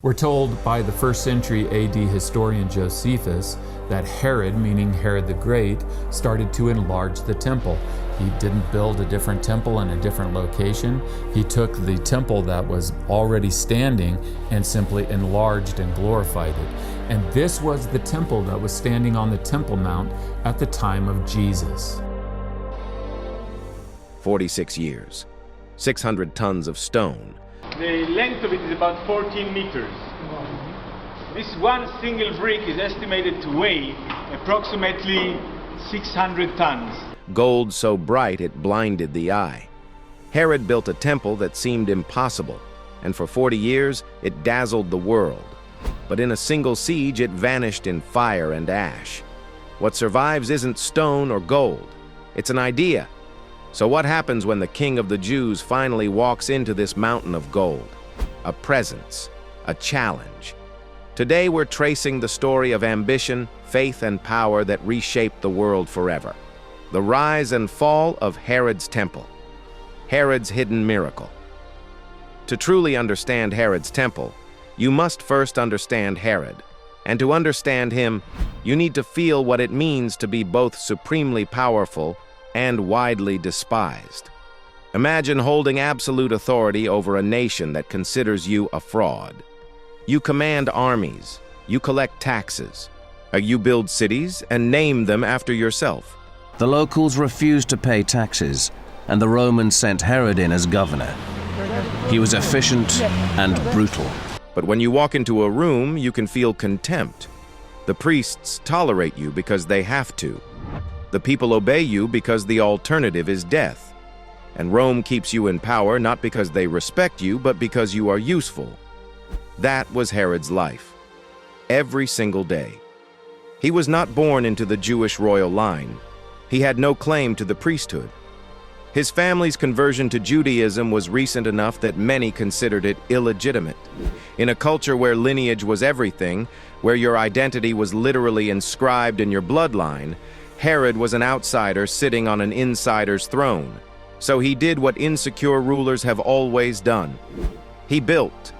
We're told by the 1st century AD historian Josephus that Herod, meaning Herod the Great, started to enlarge the temple. He didn't build a different temple in a different location. He took the temple that was already standing and simply enlarged and glorified it. And this was the temple that was standing on the Temple Mount at the time of Jesus. 46 years, 600 tons of stone. The length of it is about 14 meters. This one single brick is estimated to weigh approximately 600 tons. Gold so bright it blinded the eye. Herod built a temple that seemed impossible, and for 40 years it dazzled the world. But in a single siege it vanished in fire and ash. What survives isn't stone or gold, it's an idea. So what happens when the King of the Jews finally walks into this mountain of gold? A presence, a challenge. Today we're tracing the story of ambition, faith, and power that reshaped the world forever. The rise and fall of Herod's temple. Herod's hidden miracle. To truly understand Herod's temple, you must first understand Herod. And to understand him, you need to feel what it means to be both supremely powerful and widely despised. Imagine holding absolute authority over a nation that considers you a fraud. You command armies, you collect taxes, you build cities and name them after yourself. The locals refused to pay taxes, and the Romans sent Herod in as governor. He was efficient and brutal. But when you walk into a room, you can feel contempt. The priests tolerate you because they have to. The people obey you because the alternative is death. And Rome keeps you in power not because they respect you, but because you are useful. That was Herod's life. Every single day. He was not born into the Jewish royal line. He had no claim to the priesthood. His family's conversion to Judaism was recent enough that many considered it illegitimate. In a culture where lineage was everything, where your identity was literally inscribed in your bloodline, Herod was an outsider sitting on an insider's throne. So he did what insecure rulers have always done. He built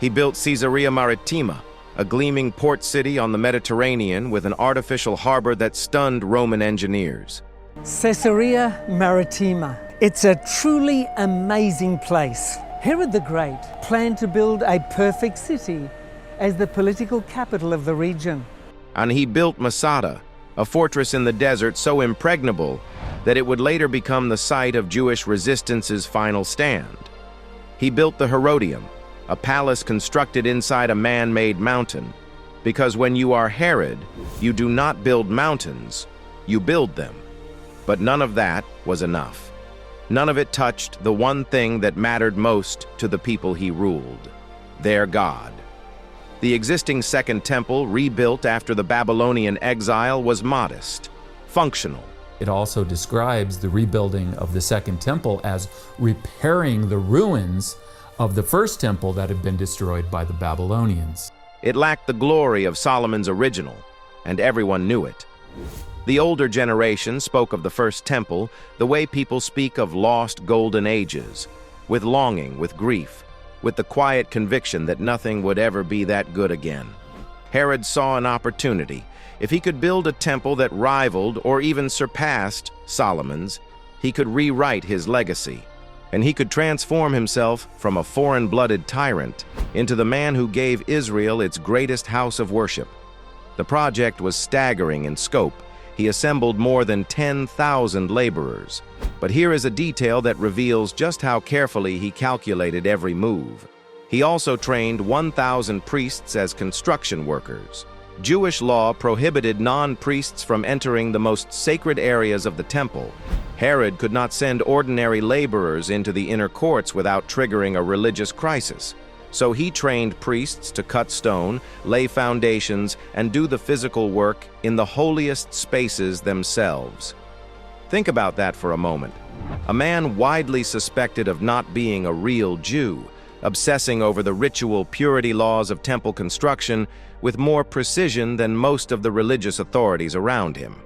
Caesarea Maritima, a gleaming port city on the Mediterranean with an artificial harbor that stunned Roman engineers. Caesarea Maritima. It's a truly amazing place. Herod the Great planned to build a perfect city as the political capital of the region. And he built Masada, a fortress in the desert so impregnable that it would later become the site of Jewish resistance's final stand. He built the Herodium, a palace constructed inside a man-made mountain, because when you are Herod, you do not build mountains, you build them. But none of that was enough. None of it touched the one thing that mattered most to the people he ruled, their God. The existing Second Temple, rebuilt after the Babylonian exile, was modest, functional. It also describes the rebuilding of the Second Temple as repairing the ruins of the First Temple that had been destroyed by the Babylonians. It lacked the glory of Solomon's original, and everyone knew it. The older generation spoke of the First Temple the way people speak of lost golden ages, with longing, with grief, with the quiet conviction that nothing would ever be that good again. Herod saw an opportunity. If he could build a temple that rivaled or even surpassed Solomon's, he could rewrite his legacy, and he could transform himself from a foreign-blooded tyrant into the man who gave Israel its greatest house of worship. The project was staggering in scope. He assembled more than 10,000 laborers. But here is a detail that reveals just how carefully he calculated every move. He also trained 1,000 priests as construction workers. Jewish law prohibited non-priests from entering the most sacred areas of the temple. Herod could not send ordinary laborers into the inner courts without triggering a religious crisis. So he trained priests to cut stone, lay foundations, and do the physical work in the holiest spaces themselves. Think about that for a moment. A man widely suspected of not being a real Jew, obsessing over the ritual purity laws of temple construction with more precision than most of the religious authorities around him.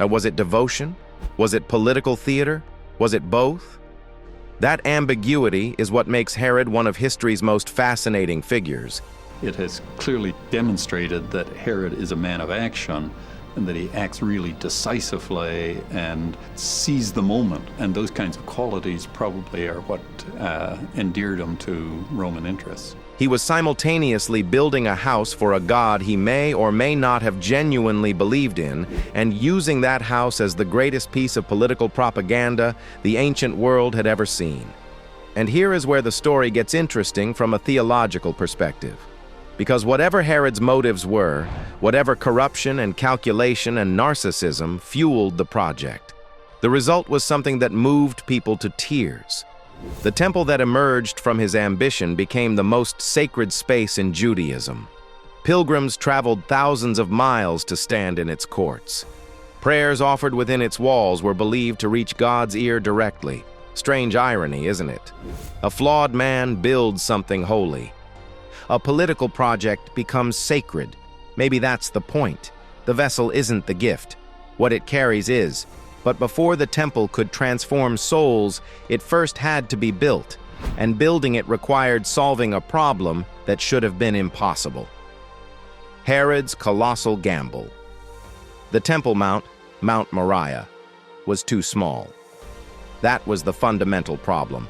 Was it devotion? Was it political theater? Was it both? That ambiguity is what makes Herod one of history's most fascinating figures. It has clearly demonstrated that Herod is a man of action and that he acts really decisively and sees the moment. And those kinds of qualities probably are what endeared him to Roman interests. He was simultaneously building a house for a god he may or may not have genuinely believed in, and using that house as the greatest piece of political propaganda the ancient world had ever seen. And here is where the story gets interesting from a theological perspective. Because whatever Herod's motives were, whatever corruption and calculation and narcissism fueled the project, the result was something that moved people to tears. The temple that emerged from his ambition became the most sacred space in Judaism. Pilgrims traveled thousands of miles to stand in its courts. Prayers offered within its walls were believed to reach God's ear directly. Strange irony, isn't it? A flawed man builds something holy. A political project becomes sacred. Maybe that's the point. The vessel isn't the gift. What it carries is. But before the temple could transform souls, it first had to be built. And building it required solving a problem that should have been impossible. Herod's colossal gamble. The Temple Mount, Mount Moriah, was too small. That was the fundamental problem.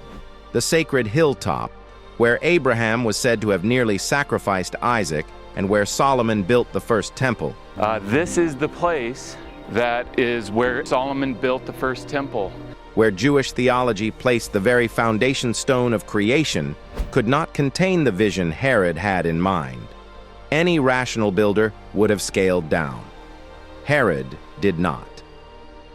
The sacred hilltop, where Abraham was said to have nearly sacrificed Isaac, and where Solomon built the first temple. This is the place that is where Solomon built the first temple. Where Jewish theology placed the very foundation stone of creation, could not contain the vision Herod had in mind. Any rational builder would have scaled down. Herod did not.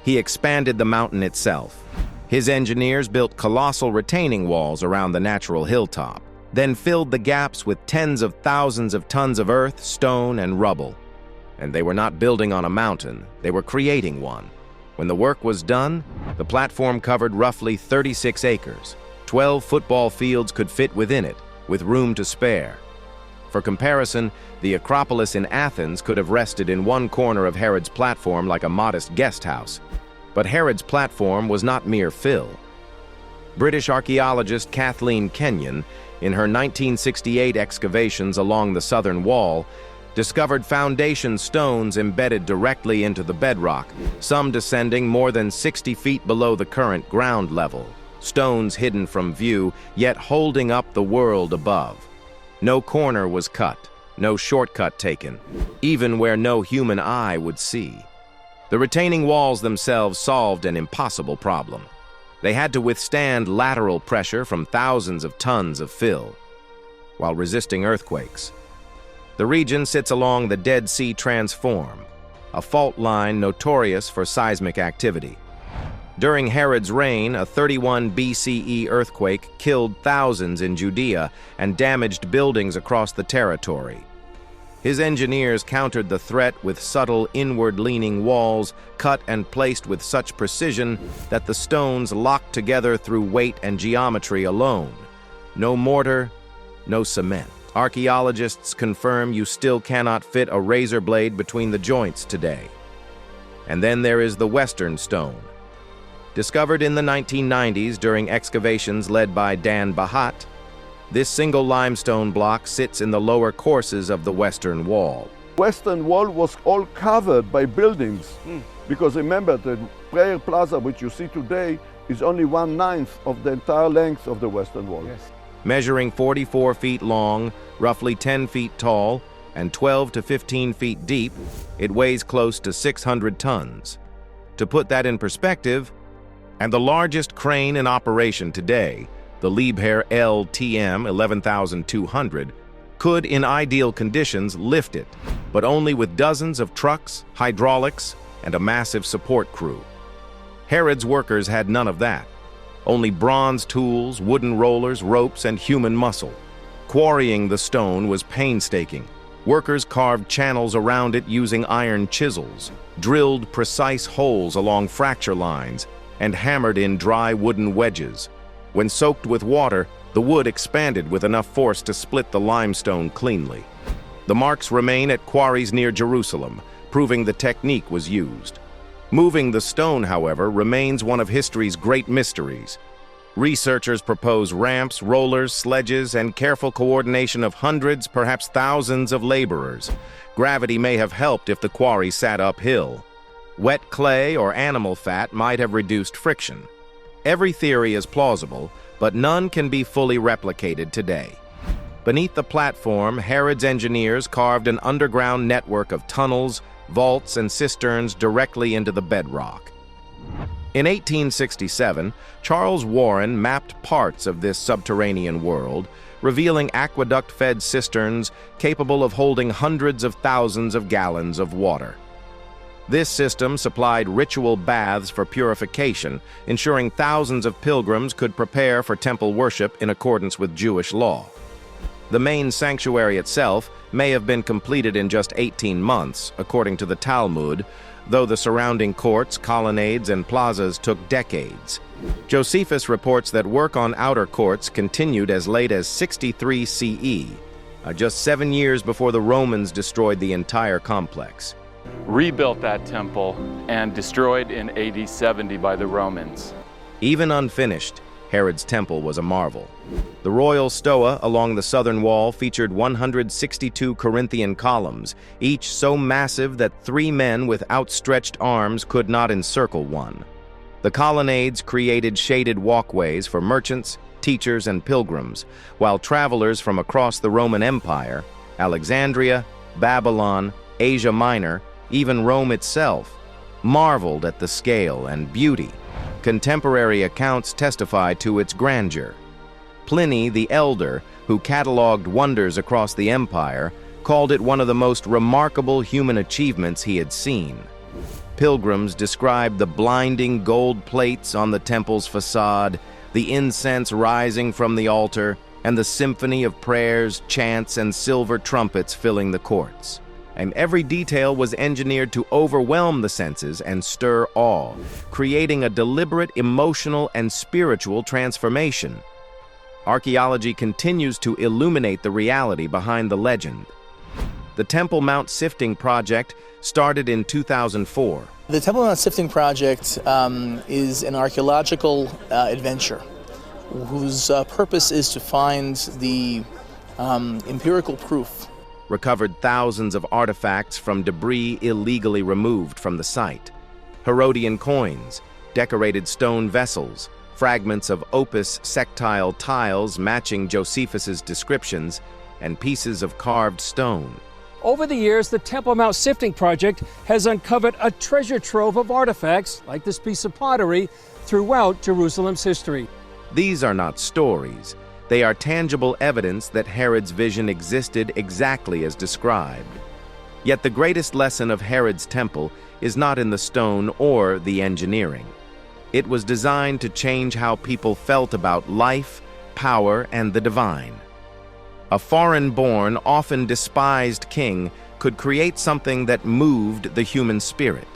He expanded the mountain itself. His engineers built colossal retaining walls around the natural hilltop, then filled the gaps with tens of thousands of tons of earth, stone, and rubble. And they were not building on a mountain, they were creating one. When the work was done, the platform covered roughly 36 acres. 12 football fields could fit within it, with room to spare. For comparison, the Acropolis in Athens could have rested in one corner of Herod's platform like a modest guest house. But Herod's platform was not mere fill. British archaeologist Kathleen Kenyon, in her 1968 excavations along the southern wall, discovered foundation stones embedded directly into the bedrock, some descending more than 60 feet below the current ground level, stones hidden from view, yet holding up the world above. No corner was cut, no shortcut taken, even where no human eye would see. The retaining walls themselves solved an impossible problem. They had to withstand lateral pressure from thousands of tons of fill, while resisting earthquakes. The region sits along the Dead Sea Transform, a fault line notorious for seismic activity. During Herod's reign, a 31 BCE earthquake killed thousands in Judea and damaged buildings across the territory. His engineers countered the threat with subtle inward-leaning walls cut and placed with such precision that the stones locked together through weight and geometry alone. No mortar, no cement. Archaeologists confirm you still cannot fit a razor blade between the joints today. And then there is the Western Stone. Discovered in the 1990s during excavations led by Dan Bahat, this single limestone block sits in the lower courses of the Western Wall. Western Wall was all covered by buildings, because remember, the prayer plaza which you see today is only 1/9 of the entire length of the Western Wall. Yes. Measuring 44 feet long, roughly 10 feet tall, and 12 to 15 feet deep, it weighs close to 600 tons. To put that in perspective, and the largest crane in operation today, the Liebherr LTM 11200, could in ideal conditions lift it, but only with dozens of trucks, hydraulics, and a massive support crew. Herod's workers had none of that. Only bronze tools, wooden rollers, ropes, and human muscle. Quarrying the stone was painstaking. Workers carved channels around it using iron chisels, drilled precise holes along fracture lines, and hammered in dry wooden wedges. When soaked with water, the wood expanded with enough force to split the limestone cleanly. The marks remain at quarries near Jerusalem, proving the technique was used. Moving the stone, however, remains one of history's great mysteries. Researchers propose ramps, rollers, sledges, and careful coordination of hundreds, perhaps thousands of laborers. Gravity may have helped if the quarry sat uphill. Wet clay or animal fat might have reduced friction. Every theory is plausible, but none can be fully replicated today. Beneath the platform, Herod's engineers carved an underground network of tunnels, vaults, and cisterns directly into the bedrock. In 1867, Charles Warren mapped parts of this subterranean world, revealing aqueduct-fed cisterns capable of holding hundreds of thousands of gallons of water. This system supplied ritual baths for purification, ensuring thousands of pilgrims could prepare for temple worship in accordance with Jewish law. The main sanctuary itself may have been completed in just 18 months, according to the Talmud, though the surrounding courts, colonnades, and plazas took decades. Josephus reports that work on outer courts continued as late as 63 CE, just 7 years before the Romans destroyed the entire complex. Rebuilt that temple and destroyed in AD 70 by the Romans. Even unfinished, Herod's temple was a marvel. The royal stoa along the southern wall featured 162 Corinthian columns, each so massive that 3 men with outstretched arms could not encircle one. The colonnades created shaded walkways for merchants, teachers, and pilgrims, while travelers from across the Roman Empire, Alexandria, Babylon, Asia Minor, even Rome itself, marveled at the scale and beauty. Contemporary accounts testify to its grandeur. Pliny the Elder, who cataloged wonders across the empire, called it one of the most remarkable human achievements he had seen. Pilgrims described the blinding gold plates on the temple's facade, the incense rising from the altar, and the symphony of prayers, chants, and silver trumpets filling the courts. And every detail was engineered to overwhelm the senses and stir awe, creating a deliberate emotional and spiritual transformation. Archaeology continues to illuminate the reality behind the legend. The Temple Mount Sifting Project started in 2004. The Temple Mount Sifting Project is an archaeological adventure whose purpose is to find the empirical proof. Recovered thousands of artifacts from debris illegally removed from the site. Herodian coins, decorated stone vessels, fragments of opus sectile tiles matching Josephus's descriptions, and pieces of carved stone. Over the years, the Temple Mount Sifting Project has uncovered a treasure trove of artifacts, like this piece of pottery, throughout Jerusalem's history. These are not stories. They are tangible evidence that Herod's vision existed exactly as described. Yet the greatest lesson of Herod's temple is not in the stone or the engineering. It was designed to change how people felt about life, power, and the divine. A foreign-born, often despised king could create something that moved the human spirit.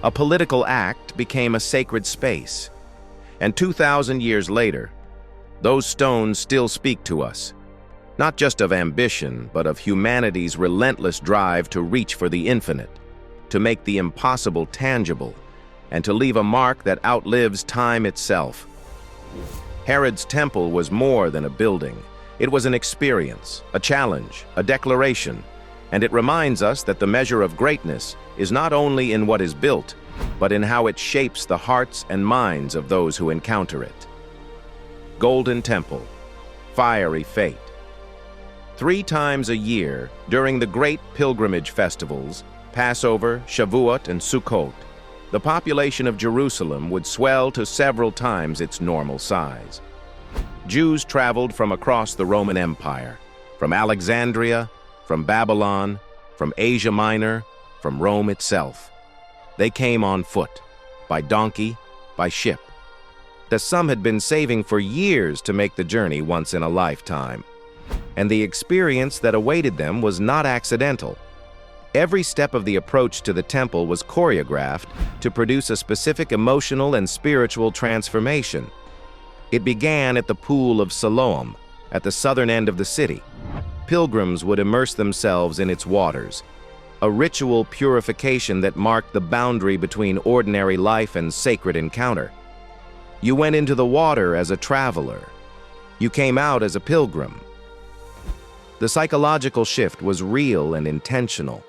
A political act became a sacred space. And 2,000 years later, those stones still speak to us, not just of ambition, but of humanity's relentless drive to reach for the infinite, to make the impossible tangible, and to leave a mark that outlives time itself. Herod's temple was more than a building. It was an experience, a challenge, a declaration, and it reminds us that the measure of greatness is not only in what is built, but in how it shapes the hearts and minds of those who encounter it. Golden Temple, fiery fate. 3 times a year, during the great pilgrimage festivals, Passover, Shavuot, and Sukkot, the population of Jerusalem would swell to several times its normal size. Jews traveled from across the Roman Empire, from Alexandria, from Babylon, from Asia Minor, from Rome itself. They came on foot, by donkey, by ship. Some had been saving for years to make the journey once in a lifetime. And the experience that awaited them was not accidental. Every step of the approach to the temple was choreographed to produce a specific emotional and spiritual transformation. It began at the Pool of Siloam, at the southern end of the city. Pilgrims would immerse themselves in its waters, a ritual purification that marked the boundary between ordinary life and sacred encounter. You went into the water as a traveler. You came out as a pilgrim. The psychological shift was real and intentional.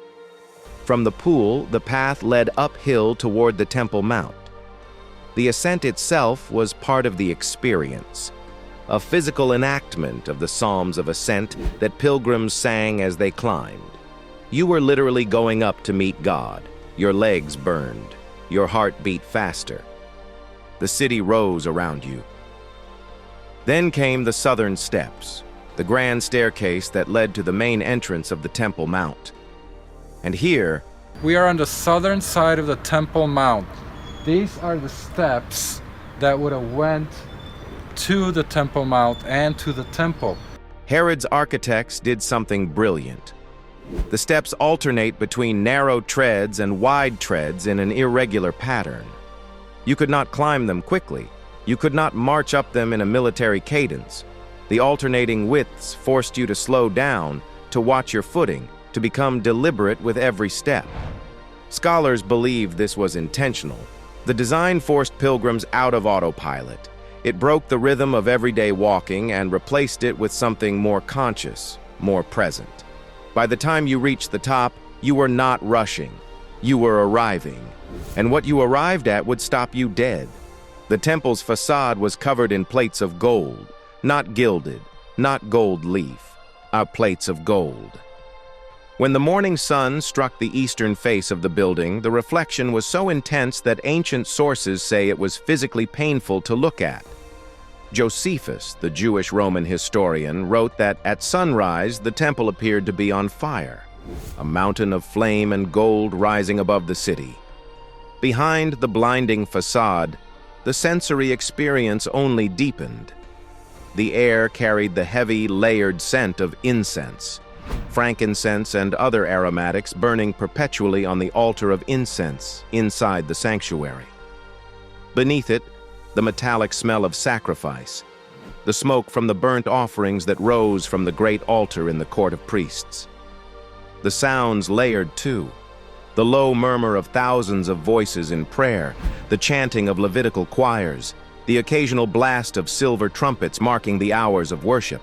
From the pool, the path led uphill toward the Temple Mount. The ascent itself was part of the experience, a physical enactment of the Psalms of Ascent that pilgrims sang as they climbed. You were literally going up to meet God. Your legs burned. Your heart beat faster. The city rose around you. Then came the southern steps, the grand staircase that led to the main entrance of the Temple Mount. And here, we are on the southern side of the Temple Mount. These are the steps that would have went to the Temple Mount and to the temple. Herod's architects did something brilliant. The steps alternate between narrow treads and wide treads in an irregular pattern. You could not climb them quickly. You could not march up them in a military cadence. The alternating widths forced you to slow down, to watch your footing, to become deliberate with every step. Scholars believe this was intentional. The design forced pilgrims out of autopilot. It broke the rhythm of everyday walking and replaced it with something more conscious, more present. By the time you reached the top, you were not rushing. You were arriving. And what you arrived at would stop you dead. The temple's facade was covered in plates of gold, not gilded, not gold leaf, plates of gold. When the morning sun struck the eastern face of the building, the reflection was so intense that ancient sources say it was physically painful to look at. Josephus, the Jewish Roman historian, wrote that at sunrise the temple appeared to be on fire, a mountain of flame and gold rising above the city. Behind the blinding facade, the sensory experience only deepened. The air carried the heavy, layered scent of incense, frankincense and other aromatics burning perpetually on the altar of incense inside the sanctuary. Beneath it, the metallic smell of sacrifice, the smoke from the burnt offerings that rose from the great altar in the court of priests. The sounds layered too, the low murmur of thousands of voices in prayer, the chanting of Levitical choirs, the occasional blast of silver trumpets marking the hours of worship.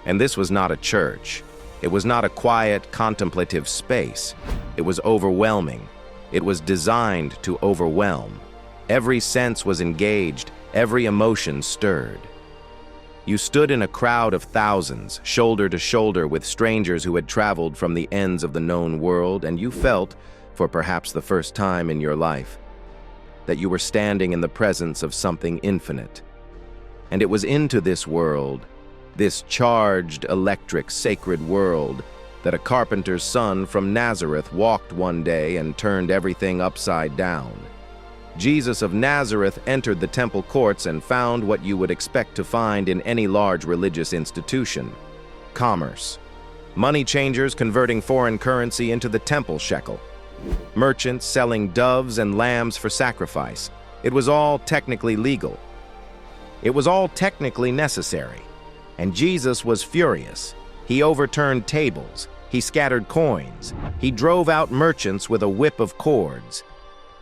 And this was not a church. It was not a quiet, contemplative space. It was overwhelming. It was designed to overwhelm. Every sense was engaged, every emotion stirred. You stood in a crowd of thousands, shoulder to shoulder with strangers who had traveled from the ends of the known world, and you felt, for perhaps the first time in your life, that you were standing in the presence of something infinite. And it was into this world, this charged, electric, sacred world, that a carpenter's son from Nazareth walked one day and turned everything upside down. Jesus of Nazareth entered the temple courts and found what you would expect to find in any large religious institution: commerce. Money changers converting foreign currency into the temple shekel. Merchants selling doves and lambs for sacrifice. It was all technically legal. It was all technically necessary. And Jesus was furious. He overturned tables. He scattered coins. He drove out merchants with a whip of cords.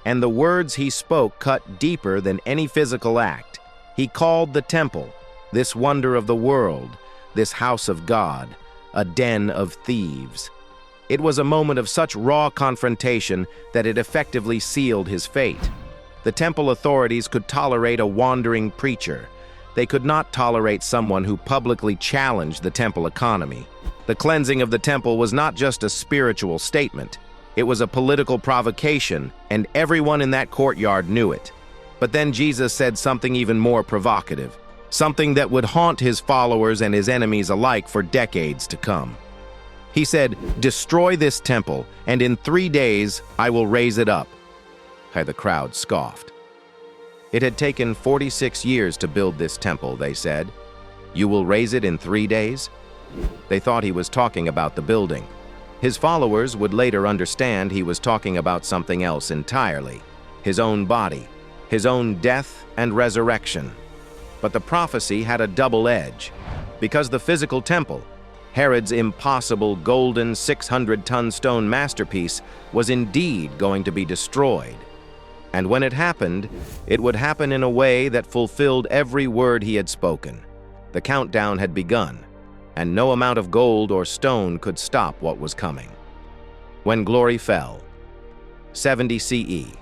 And the words he spoke cut deeper than any physical act. He called the temple, this wonder of the world, this house of God, a den of thieves. It was a moment of such raw confrontation that it effectively sealed his fate. The temple authorities could tolerate a wandering preacher. They could not tolerate someone who publicly challenged the temple economy. The cleansing of the temple was not just a spiritual statement. It was a political provocation, and everyone in that courtyard knew it. But then Jesus said something even more provocative, something that would haunt his followers and his enemies alike for decades to come. He said, "Destroy this temple, and in 3 days I will raise it up." The crowd scoffed. It had taken 46 years to build this temple, they said. You will raise it in 3 days? They thought he was talking about the building. His followers would later understand he was talking about something else entirely, his own body, his own death and resurrection. But the prophecy had a double edge, because the physical temple, Herod's impossible golden 600-ton stone masterpiece, was indeed going to be destroyed. And when it would happen in a way that fulfilled every word he had spoken. The countdown had begun, and no amount of gold or stone could stop what was coming. When glory fell. 70 CE.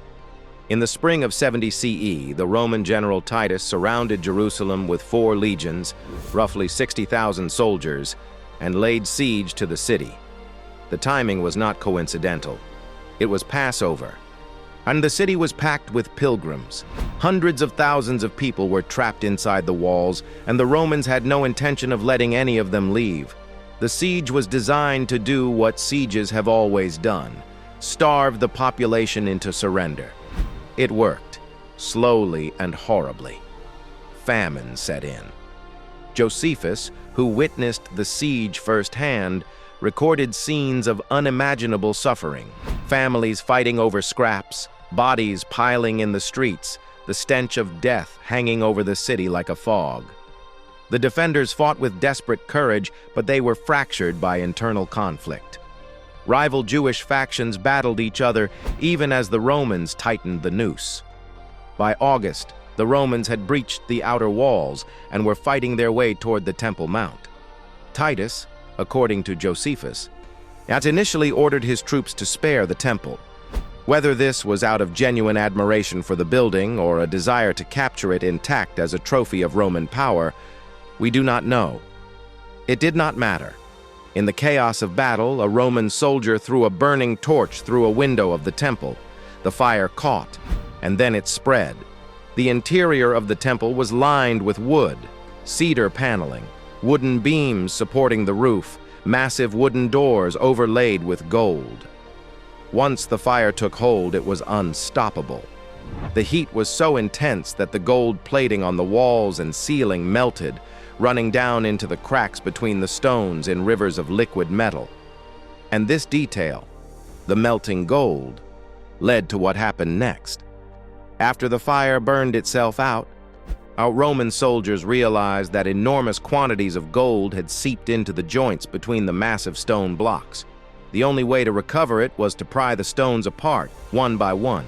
In the spring of 70 CE, the Roman general Titus surrounded Jerusalem with 4 legions, roughly 60,000 soldiers, and laid siege to the city. The timing was not coincidental. It was Passover, and the city was packed with pilgrims. Hundreds of thousands of people were trapped inside the walls, and the Romans had no intention of letting any of them leave. The siege was designed to do what sieges have always done: starve the population into surrender. It worked, slowly and horribly. Famine set in. Josephus, who witnessed the siege firsthand, recorded scenes of unimaginable suffering: families fighting over scraps, bodies piling in the streets, the stench of death hanging over the city like a fog. The defenders fought with desperate courage, but they were fractured by internal conflict. Rival Jewish factions battled each other even as the Romans tightened the noose. By August, the Romans had breached the outer walls and were fighting their way toward the Temple Mount. Titus, according to Josephus, had initially ordered his troops to spare the temple. Whether this was out of genuine admiration for the building or a desire to capture it intact as a trophy of Roman power, we do not know. It did not matter. In the chaos of battle, a Roman soldier threw a burning torch through a window of the temple. The fire caught, and then it spread. The interior of the temple was lined with wood, cedar paneling, wooden beams supporting the roof, massive wooden doors overlaid with gold. Once the fire took hold, it was unstoppable. The heat was so intense that the gold plating on the walls and ceiling melted, running down into the cracks between the stones in rivers of liquid metal. And this detail, the melting gold, led to what happened next. After the fire burned itself out, our Roman soldiers realized that enormous quantities of gold had seeped into the joints between the massive stone blocks. The only way to recover it was to pry the stones apart, one by one.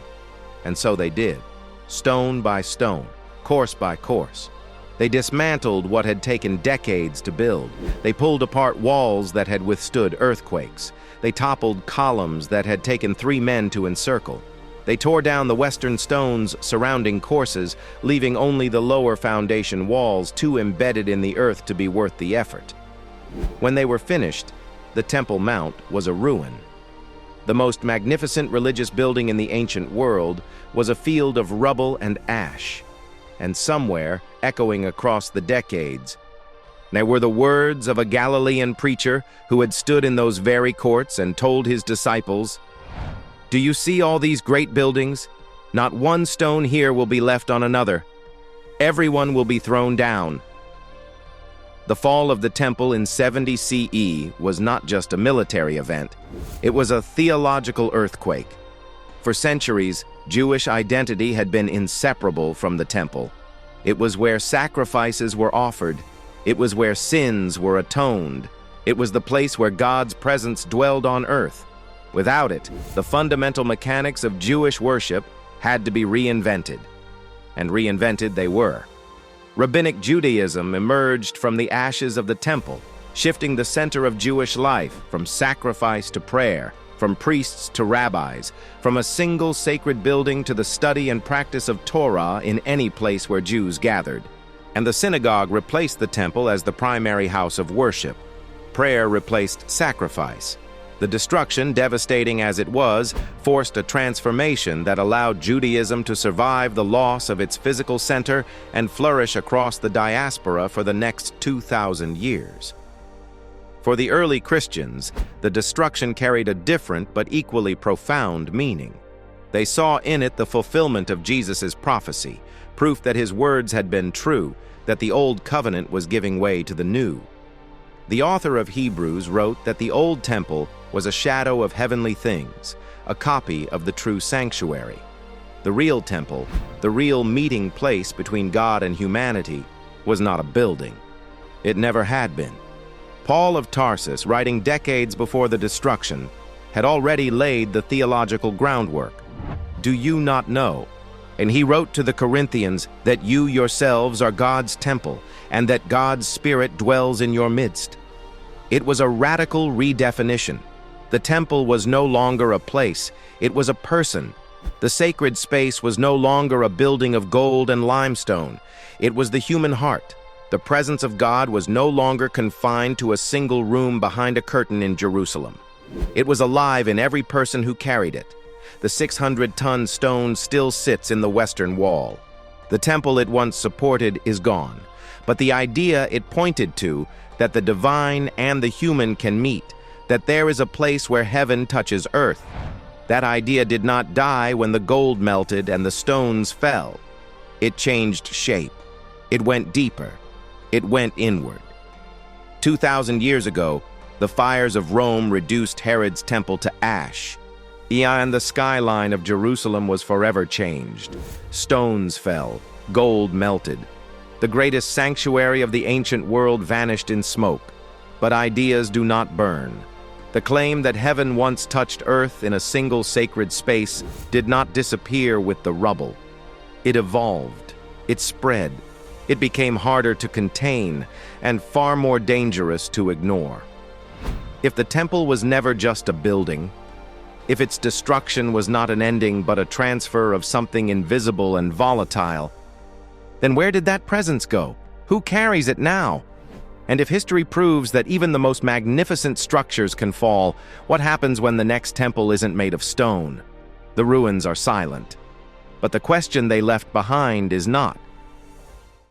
And so they did, stone by stone, course by course. They dismantled what had taken decades to build. They pulled apart walls that had withstood earthquakes. They toppled columns that had taken 3 men to encircle. They tore down the western stones surrounding courses, leaving only the lower foundation walls too embedded in the earth to be worth the effort. When they were finished, the Temple Mount was a ruin. The most magnificent religious building in the ancient world was a field of rubble and ash. And somewhere, echoing across the decades, there were the words of a Galilean preacher who had stood in those very courts and told his disciples, "Do you see all these great buildings? Not one stone here will be left on another. Everyone will be thrown down." The fall of the temple in 70 CE was not just a military event. It was a theological earthquake. For centuries, Jewish identity had been inseparable from the temple. It was where sacrifices were offered. It was where sins were atoned. It was the place where God's presence dwelled on earth. Without it, the fundamental mechanics of Jewish worship had to be reinvented. And reinvented they were. Rabbinic Judaism emerged from the ashes of the temple, shifting the center of Jewish life from sacrifice to prayer, from priests to rabbis, from a single sacred building to the study and practice of Torah in any place where Jews gathered. And the synagogue replaced the temple as the primary house of worship. Prayer replaced sacrifice. The destruction, devastating as it was, forced a transformation that allowed Judaism to survive the loss of its physical center and flourish across the diaspora for the next 2,000 years. For the early Christians, the destruction carried a different but equally profound meaning. They saw in it the fulfillment of Jesus' prophecy, proof that his words had been true, that the old covenant was giving way to the new. The author of Hebrews wrote that the old temple was a shadow of heavenly things, a copy of the true sanctuary. The real temple, the real meeting place between God and humanity, was not a building. It never had been. Paul of Tarsus, writing decades before the destruction, had already laid the theological groundwork. Do you not know And he wrote to the Corinthians that you yourselves are God's temple, and that God's Spirit dwells in your midst. It was a radical redefinition. The temple was no longer a place, it was a person. The sacred space was no longer a building of gold and limestone. It was the human heart. The presence of God was no longer confined to a single room behind a curtain in Jerusalem. It was alive in every person who carried it. The 600-ton stone still sits in the western wall. The temple it once supported is gone, but the idea it pointed to, that the divine and the human can meet, that there is a place where heaven touches earth, that idea did not die when the gold melted and the stones fell. It changed shape. It went deeper. It went inward. 2,000 years ago, the fires of Rome reduced Herod's temple to ash. And the skyline of Jerusalem was forever changed. Stones fell, gold melted. The greatest sanctuary of the ancient world vanished in smoke. But ideas do not burn. The claim that heaven once touched earth in a single sacred space did not disappear with the rubble. It evolved. It spread. It became harder to contain and far more dangerous to ignore. If the temple was never just a building, if its destruction was not an ending but a transfer of something invisible and volatile, then where did that presence go? Who carries it now? And if history proves that even the most magnificent structures can fall, what happens when the next temple isn't made of stone? The ruins are silent. But the question they left behind is not,